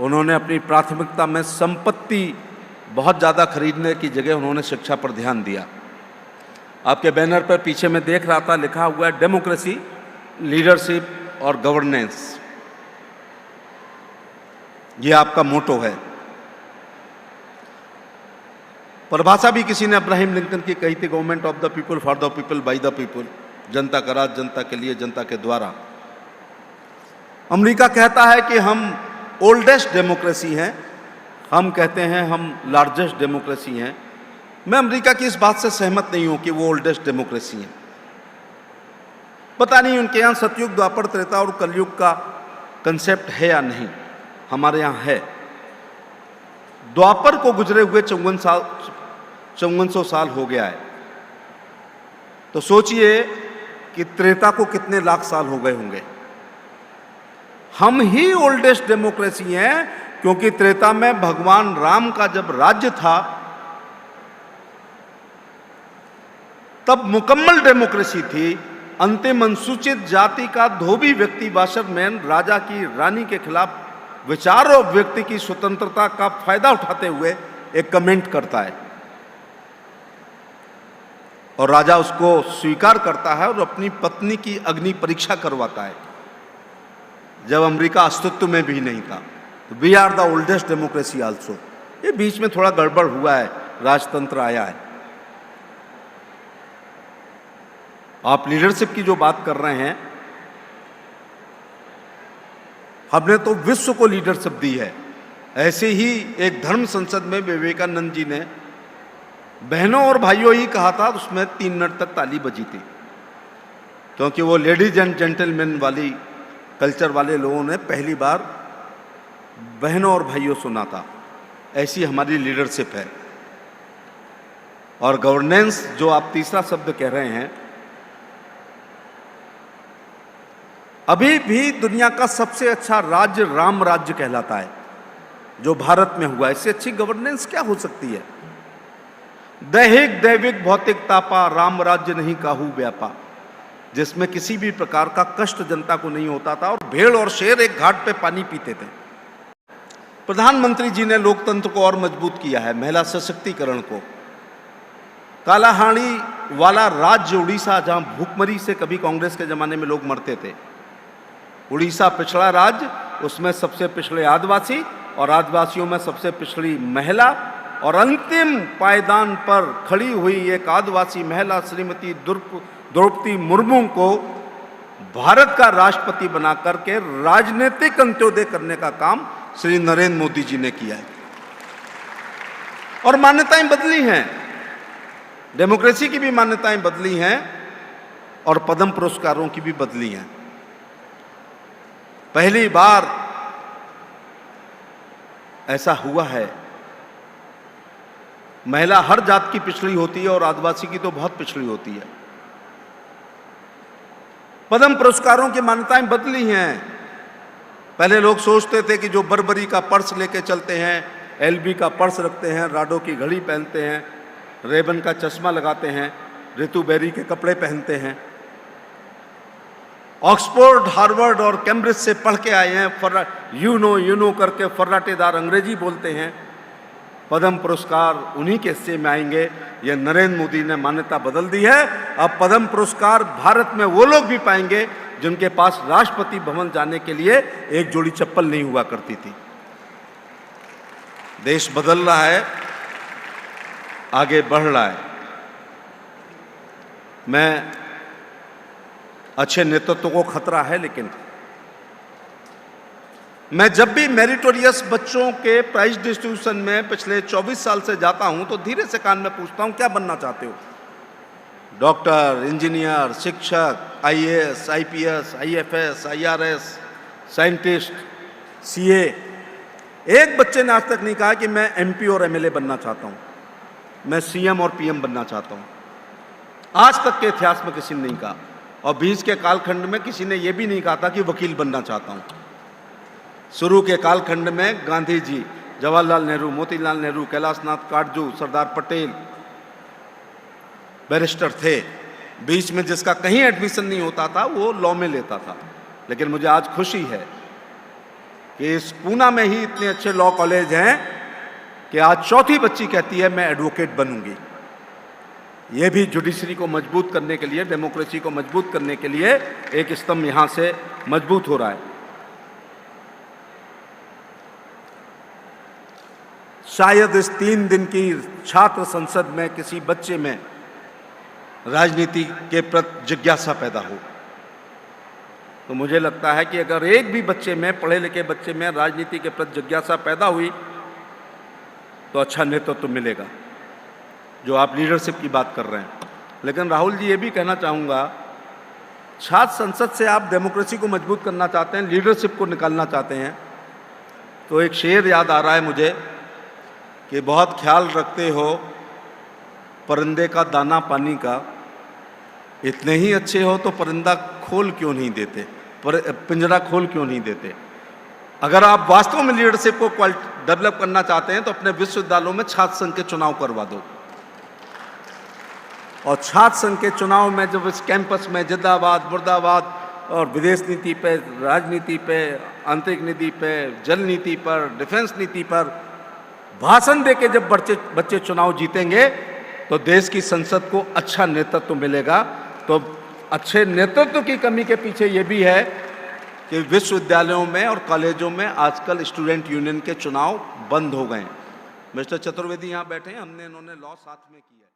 उन्होंने अपनी प्राथमिकता में संपत्ति बहुत ज़्यादा खरीदने की जगह उन्होंने शिक्षा पर ध्यान दिया। आपके बैनर पर पीछे मैं देख रहा था, लिखा हुआ है डेमोक्रेसी, लीडरशिप और गवर्नेंस। ये आपका मोटो है। परिभाषा भी किसी ने अब्राहम लिंकन की कही थी, government of the people, for the people, by the people, जनता का राज, जनता के लिए, जनता के द्वारा। अमेरिका कहता है कि हम ओल्डेस्ट डेमोक्रेसी हैं, हम कहते हैं हम लार्जेस्ट डेमोक्रेसी हैं। मैं अमेरिका की इस बात से सहमत नहीं हूं कि वो ओल्डेस्ट डेमोक्रेसी हैं। पता नहीं उनके यहाँ सतयुग, द्वापर, त्रेता और कलयुग का कंसेप्ट है या नहीं, हमारे यहाँ है। द्वापर को गुजरे हुए 5400 साल हो गया है, तो सोचिए कि त्रेता को कितने लाख साल हो गए होंगे। हम ही ओल्डेस्ट डेमोक्रेसी हैं, क्योंकि त्रेता में भगवान राम का जब राज्य था तब मुकम्मल डेमोक्रेसी थी। अंतिम अनुसूचित जाति का धोबी व्यक्ति वाशरमैन राजा की रानी के खिलाफ विचार और व्यक्ति की स्वतंत्रता का फायदा उठाते हुए एक कमेंट करता है और राजा उसको स्वीकार करता है और अपनी पत्नी की अग्नि परीक्षा करवाता है, जब अमेरिका अस्तित्व में भी नहीं था। तो we are the oldest democracy also. ये बीच में थोड़ा गड़बड़ हुआ है, राजतंत्र आया है। आप लीडरशिप की जो बात कर रहे हैं, हमने तो विश्व को लीडरशिप दी है। ऐसे ही एक धर्म संसद में विवेकानंद जी ने बहनों और भाइयों ही कहा था, उसमें 3 मिनट तक ताली बजी थी, क्योंकि वो लेडीज एंड जेंटलमैन वाली कल्चर वाले लोगों ने पहली बार बहनों और भाइयों सुना था। ऐसी हमारी लीडरशिप है। और गवर्नेंस, जो आप तीसरा शब्द कह रहे हैं, अभी भी दुनिया का सबसे अच्छा राज्य राम राज्य कहलाता है, जो भारत में हुआ। इससे अच्छी गवर्नेंस क्या हो सकती है? दैहिक दैविक भौतिक तापा, राम राज्य नहीं काहू व्यापा, जिसमें किसी भी प्रकार का कष्ट जनता को नहीं होता था और भेड़ और शेर एक घाट पे पानी पीते थे। प्रधानमंत्री जी ने लोकतंत्र को और मजबूत किया है, महिला सशक्तिकरण को। कालाहांडी वाला राज्य उड़ीसा, जहां भूखमरी से कभी कांग्रेस के जमाने में लोग मरते थे, उड़ीसा पिछड़ा राज्य, उसमें सबसे पिछड़े आदिवासी और आदिवासियों में सबसे पिछड़ी महिला, और अंतिम पायदान पर खड़ी हुई एक आदिवासी महिला श्रीमती द्रौपदी मुर्मू को भारत का राष्ट्रपति बना करके राजनीतिक अंत्योदय करने का काम श्री नरेंद्र मोदी जी ने किया है। और मान्यताएं बदली हैं, डेमोक्रेसी की भी मान्यताएं बदली हैं और पद्म पुरस्कारों की भी बदली हैं। पहली बार ऐसा हुआ है, महिला हर जात की पिछड़ी होती है और आदिवासी की तो बहुत पिछड़ी होती है। पद्म पुरस्कारों की मान्यताएं बदली हैं। पहले लोग सोचते थे कि जो बर्बरी का पर्स लेके चलते हैं, एलबी का पर्स रखते हैं, राडो की घड़ी पहनते हैं, रेबन का चश्मा लगाते हैं, ऋतु बेरी के कपड़े पहनते हैं, ऑक्सफोर्ड, हार्वर्ड और कैम्ब्रिज से पढ़ के आए हैं, यू नो करके फर्राटेदार अंग्रेजी बोलते हैं, पद्म पुरस्कार उन्हीं के हिस्से में आएंगे। ये नरेंद्र मोदी ने मान्यता बदल दी है। अब पद्म पुरस्कार भारत में वो लोग भी पाएंगे जिनके पास राष्ट्रपति भवन जाने के लिए एक जोड़ी चप्पल नहीं हुआ करती थी। देश बदल रहा है, आगे बढ़ रहा है। मैं अच्छे नेतृत्व को खतरा है, लेकिन मैं जब भी मेरिटोरियस बच्चों के प्राइज डिस्ट्रीब्यूशन में पिछले 24 साल से जाता हूं तो धीरे से कान में पूछता हूं, क्या बनना चाहते हो? डॉक्टर, इंजीनियर, शिक्षक, IAS, IPS, IFS, IRS, scientist, CA. एक बच्चे ने आज तक नहीं कहा कि मैं एमपी और एमएलए बनना चाहता हूं, मैं सीएम और पीएम बनना चाहता हूं। आज तक के इतिहास में किसी ने नहीं कहा। और बीच के कालखंड में किसी ने यह भी नहीं कहा था कि वकील बनना चाहता हूं। शुरू के कालखंड में गांधी जी, जवाहरलाल नेहरू, मोतीलाल नेहरू, कैलाशनाथ काटजू, सरदार पटेल बैरिस्टर थे। बीच में जिसका कहीं एडमिशन नहीं होता था वो लॉ में लेता था। लेकिन मुझे आज खुशी है कि इस पूना में ही इतने अच्छे लॉ कॉलेज हैं कि आज चौथी बच्ची कहती है मैं एडवोकेट बनूंगी। ये भी जुडिशरी को मजबूत करने के लिए, डेमोक्रेसी को मजबूत करने के लिए एक स्तंभ यहां से मजबूत हो रहा है। शायद इस 3 दिन की छात्र संसद में किसी बच्चे में राजनीति के प्रति जिज्ञासा पैदा हो, तो मुझे लगता है कि अगर एक भी बच्चे में, पढ़े लिखे बच्चे में राजनीति के प्रति जिज्ञासा पैदा हुई तो अच्छा नेतृत्व तो मिलेगा, जो आप लीडरशिप की बात कर रहे हैं। लेकिन राहुल जी, ये भी कहना चाहूँगा, छात्र संसद से आप डेमोक्रेसी को मजबूत करना चाहते हैं, लीडरशिप को निकालना चाहते हैं, तो एक शेर याद आ रहा है मुझे कि बहुत ख्याल रखते हो परिंदे का दाना पानी का, इतने ही अच्छे हो तो परिंदा खोल क्यों नहीं देते, पिंजरा खोल क्यों नहीं देते। अगर आप वास्तव में लीडरशिप को डेवलप करना चाहते हैं तो अपने विश्वविद्यालयों में छात्र संघ के चुनाव करवा दो, और छात्र संघ के चुनाव में जब इस कैंपस में जिंदाबाद मुर्दाबाद और विदेश नीति पे, राजनीति पे, आंतरिक नीति पे, जल नीति पर, डिफेंस नीति पर भाषण दे के जब बच्चे चुनाव जीतेंगे तो देश की संसद को अच्छा नेतृत्व मिलेगा। तो अच्छे नेतृत्व की कमी के पीछे ये भी है कि विश्वविद्यालयों में और कॉलेजों में आजकल स्टूडेंट यूनियन के चुनाव बंद हो गए। मिस्टर चतुर्वेदी यहाँ बैठे हैं, इन्होंने लॉ साथ में किया है।